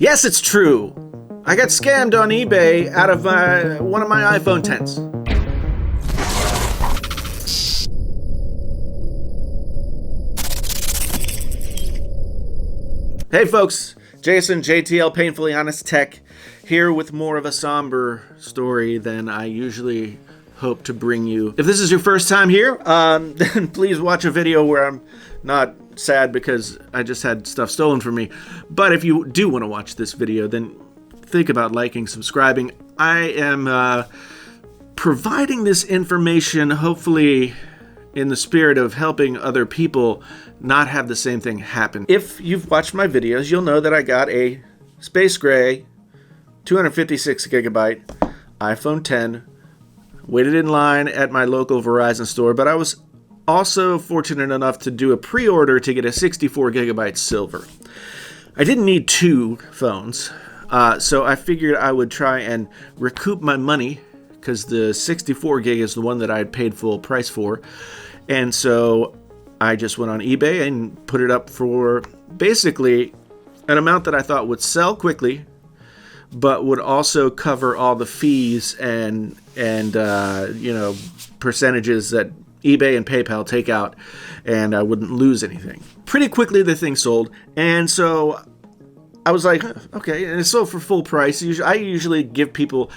Yes, it's true. I got scammed on eBay out of one of my iPhone 10s. Hey folks, Jason, JTL, Painfully Honest Tech, here with more of a somber story than I usually hope to bring you. If this is your first time here, then please watch a video where I'm not sad because I just had stuff stolen from me. But if you do want to watch this video, then think about liking, subscribing. I am providing this information hopefully in the spirit of helping other people not have the same thing happen. If you've watched my videos, you'll know that I got a space gray 256 gigabyte iPhone 10, waited in line at my local Verizon store, but I was also fortunate enough to do a pre-order to get a 64 gigabyte silver. I didn't need two phones, so I figured I would try and recoup my money because the 64 gig is the one that I had paid full price for. And so I just went on eBay and put it up for basically an amount that I thought would sell quickly, but would also cover all the fees and percentages that eBay and PayPal take out, and I wouldn't lose anything. Pretty quickly the thing sold, and so I was like, okay, and it sold for full price. I usually give people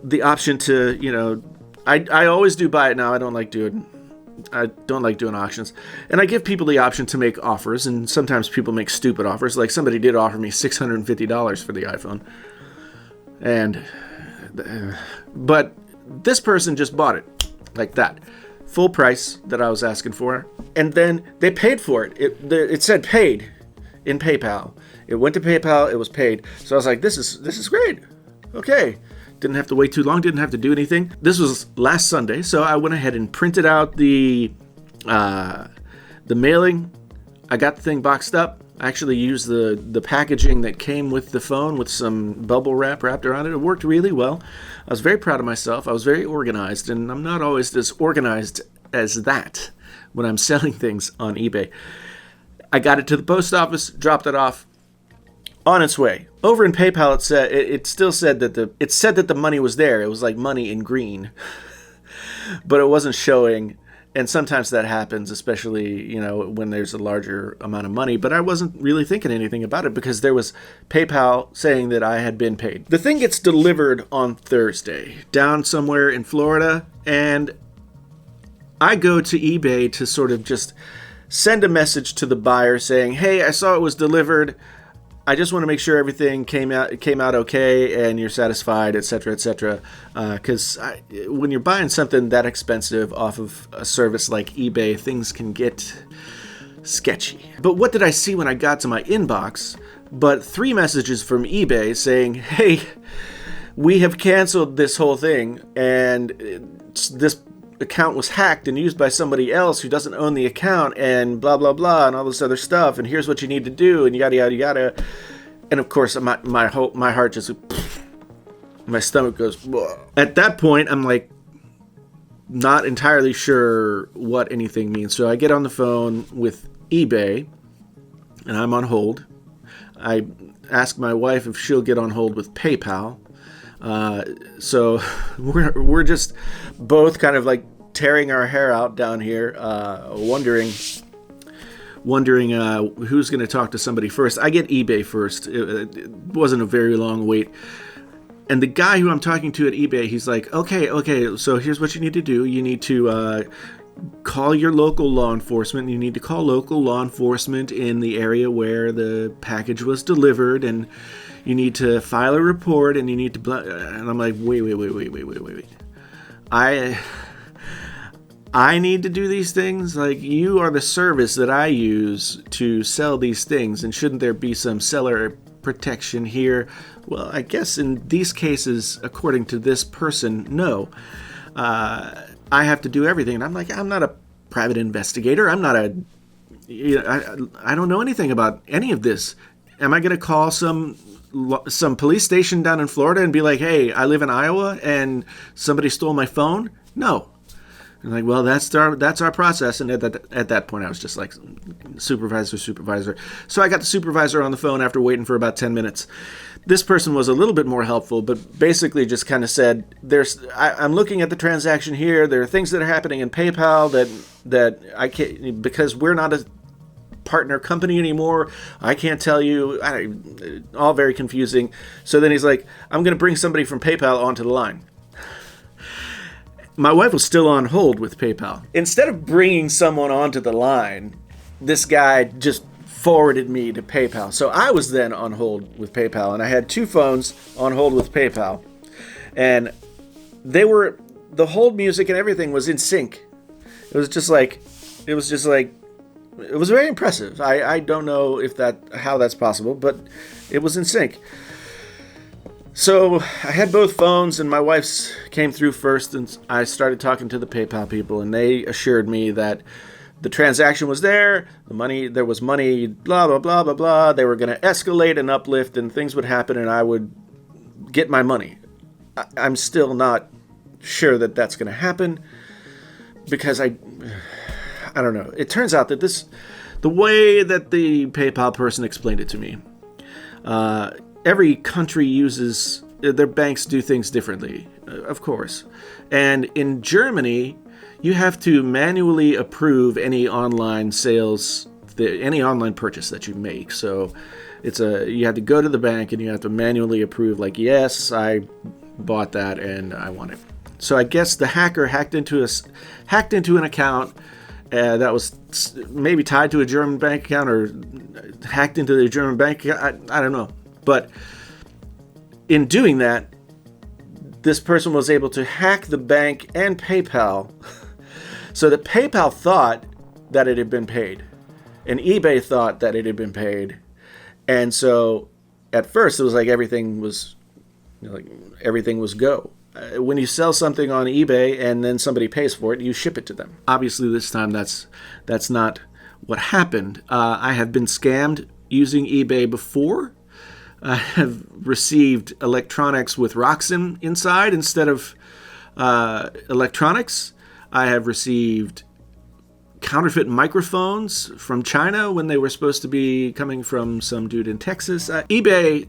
the option to, I always do buy it now. I don't like doing auctions, and I give people the option to make offers, and sometimes people make stupid offers. Like somebody did offer me $650 for the iPhone, but this person just bought it like that, full price that I was asking for, and then they paid for it. It said paid in PayPal. It went to PayPal. It was paid. So I was like, this is great. Okay. Didn't have to wait too long, didn't have to do anything. This was last Sunday, so I went ahead and printed out the mailing. I got the thing boxed up. I actually used the packaging that came with the phone with some bubble wrap wrapped around it. It worked really well. I was very proud of myself. I was very organized, and I'm not always as organized as that when I'm selling things on eBay. I got it to the post office, dropped it off. On its way. Over in PayPal, it still said that the money was there. It was like money in green, but it wasn't showing. And sometimes that happens, especially when there's a larger amount of money. But I wasn't really thinking anything about it because there was PayPal saying that I had been paid. The thing gets delivered on Thursday down somewhere in Florida, and I go to eBay to sort of just send a message to the buyer saying, "Hey, I saw it was delivered. I just want to make sure everything came out okay and you're satisfied, etc., etc." Because when you're buying something that expensive off of a service like eBay, things can get sketchy. But what did I see when I got to my inbox? But 3 messages from eBay saying, "Hey, we have canceled this whole thing, and this account was hacked and used by somebody else who doesn't own the account, and blah blah blah, and all this other stuff, and here's what you need to do, and yada yada yada." And of course my heart just, my stomach goes, whoa. At that point I'm like not entirely sure what anything means. So I get on the phone with eBay and I'm on hold. I ask my wife if she'll get on hold with PayPal. So we're just both kind of like tearing our hair out down here, wondering who's going to talk to somebody first. I get eBay first. It wasn't a very long wait. And the guy who I'm talking to at eBay, he's like, okay, so here's what you need to do. You need to call your local law enforcement. You need to call local law enforcement in the area where the package was delivered, and you need to file a report, and you need to and I'm like, wait. I need to do these things? Like, you are the service that I use to sell these things, and shouldn't there be some seller protection here? Well, I guess in these cases, according to this person, no. I have to do everything. And I'm like, I'm not a private investigator. I'm not I don't know anything about any of this. Am I going to call some police station down in Florida and be like, "Hey, I live in Iowa and somebody stole my phone"? No. And like, well, that's our process. And at that point, I was just like, supervisor. So I got the supervisor on the phone after waiting for about 10 minutes. This person was a little bit more helpful, but basically just kind of said, I'm looking at the transaction here. There are things that are happening in PayPal that I can't, because we're not a partner company anymore. I can't tell you. All very confusing. So then he's like, I'm going to bring somebody from PayPal onto the line. My wife was still on hold with PayPal. Instead of bringing someone onto the line, this guy just forwarded me to PayPal. So I was then on hold with PayPal, and I had two phones on hold with PayPal. And the hold music and everything was in sync. It was very impressive. I don't know how that's possible, but it was in sync. So I had both phones, and my wife's came through first, and I started talking to the PayPal people, and they assured me that the transaction was there, there was money, blah, blah, blah, blah, blah. They were going to escalate and uplift, and things would happen, and I would get my money. I'm still not sure that that's going to happen, because I don't know. It turns out that the way that the PayPal person explained it to me, every country uses, their banks do things differently, of course. And in Germany, you have to manually approve any online sales, any online purchase that you make. So you have to go to the bank and you have to manually approve, like, yes, I bought that and I want it. So I guess the hacker hacked into an account that was maybe tied to a German bank account, or hacked into the German bank account. I don't know. But in doing that, this person was able to hack the bank and PayPal so that PayPal thought that it had been paid, and eBay thought that it had been paid. And so at first it was like everything was go. When you sell something on eBay and then somebody pays for it, you ship it to them. Obviously this time that's not what happened. I have been scammed using eBay before. I have received electronics with rocks inside instead of electronics. I have received counterfeit microphones from China when they were supposed to be coming from some dude in Texas. eBay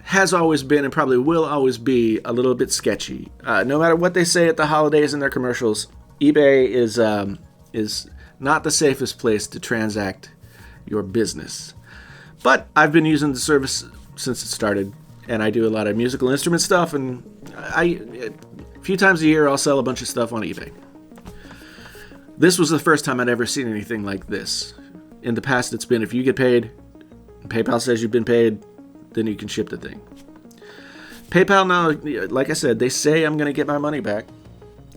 has always been and probably will always be a little bit sketchy. No matter what they say at the holidays in their commercials, eBay is not the safest place to transact your business. But I've been using the service since it started, and I do a lot of musical instrument stuff, and a few times a year I'll sell a bunch of stuff on eBay. This was the first time I'd ever seen anything like this. In the past, it's been if you get paid, PayPal says you've been paid, then you can ship the thing. PayPal now, like I said, they say I'm going to get my money back,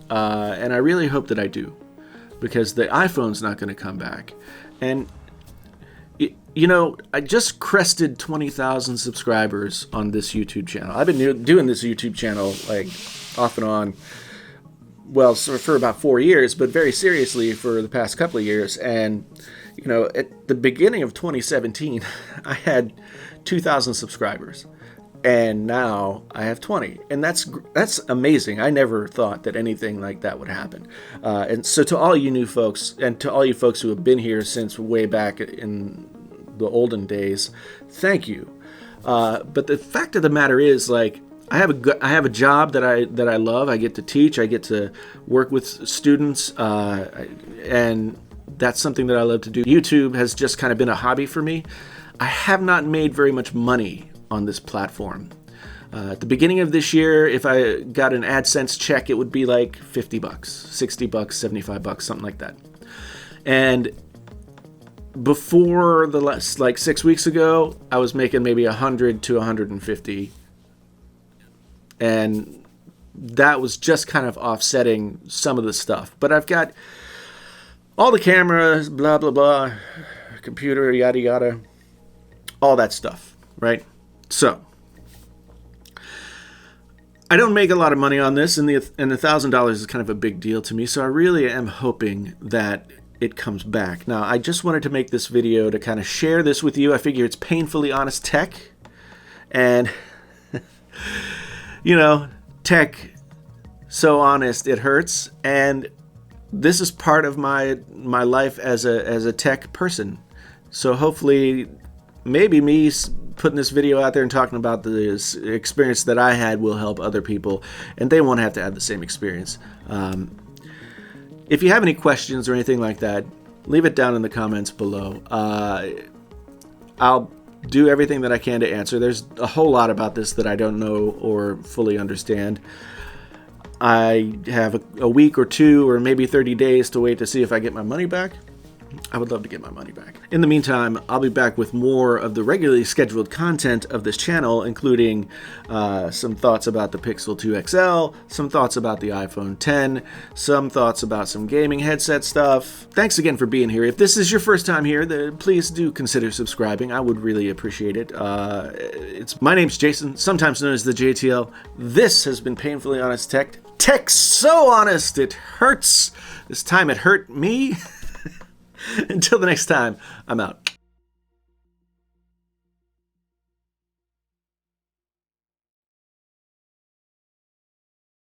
and I really hope that I do, because the iPhone's not going to come back. And I just crested 20,000 subscribers on this YouTube channel. I've been doing this YouTube channel like off and on, well, for about 4 years, but very seriously for the past couple of years. And, at the beginning of 2017, I had 2,000 subscribers. And now I have 20. And that's amazing. I never thought that anything like that would happen. And so to all you new folks, and to all you folks who have been here since way back in the olden days, thank you. But the fact of the matter is, like, I have a job that I love. I get to teach. I get to work with students, and that's something that I love to do. YouTube has just kind of been a hobby for me. I have not made very much money on this platform. At the beginning of this year, if I got an AdSense check, it would be like $50, $60, $75, something like that. And before the last, like 6 weeks ago, I was making maybe 100 to 150. And that was just kind of offsetting some of the stuff. But I've got all the cameras, blah, blah, blah, computer, yada, yada, all that stuff, right? So I don't make a lot of money on this, and the $1,000 is kind of a big deal to me. So I really am hoping that it comes back. Now, I just wanted to make this video to kind of share this with you. I figure it's painfully honest tech, and tech, so honest it hurts. And this is part of my life as a tech person. So hopefully, maybe me putting this video out there and talking about the experience that I had will help other people, and they won't have to have the same experience. If you have any questions or anything like that, leave it down in the comments below. I'll do everything that I can to answer. There's a whole lot about this that I don't know or fully understand. I have a week or two or maybe 30 days to wait to see if I get my money back. I would love to get my money back. In the meantime, I'll be back with more of the regularly scheduled content of this channel, including some thoughts about the Pixel 2 XL, some thoughts about the iPhone 10, some thoughts about some gaming headset stuff. Thanks again for being here. If this is your first time here, please do consider subscribing. I would really appreciate it. My name's Jason, sometimes known as the JTL. This has been Painfully Honest Tech. Tech so honest it hurts. This time it hurt me. Until the next time, I'm out.